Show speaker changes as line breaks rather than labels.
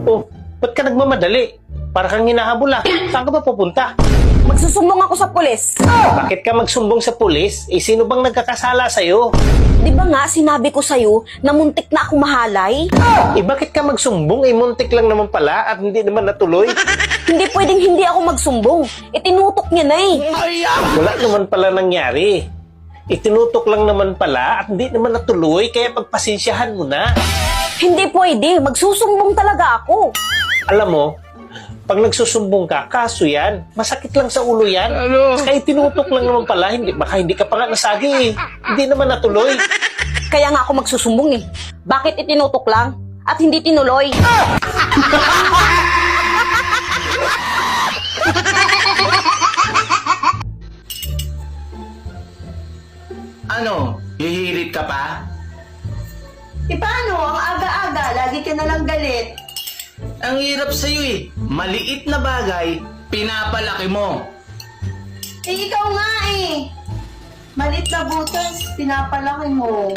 Oh, ba't ka nagmamadali? Para kang hinahabol ah. Saan ka ba pupunta?
Magsusumbong ako sa pulis.
Bakit ka magsumbong sa pulis? Eh, sino bang nagkakasala sa'yo?
Di ba nga sinabi ko sa'yo na muntik na ako mahalay?
Eh, bakit ka magsumbong? Eh, muntik lang naman pala at hindi naman natuloy.
Hindi pwedeng hindi ako magsumbong. Itinutok niya na eh.
Wala naman pala nangyari. Itinutok lang naman pala at hindi naman natuloy, kaya pagpasensyahan mo na.
Hindi pwede. Magsusumbong talaga ako.
Alam mo, pag nagsusumbong ka, kaso yan. Masakit lang sa ulo yan. Kaya tinutok lang naman pala, baka hindi ka pa nga nasagi eh. Hindi naman natuloy.
Kaya nga ako magsusumbong eh. Bakit itinutok lang at hindi tinuloy?
Ano? Hihirit ka pa?
E paano? Ang aga-aga, lagi ka na lang galit.
Ang hirap sa'yo eh. Maliit na bagay, pinapalaki mo.
Eh, ikaw nga eh. Malit na butas, pinapalaki mo.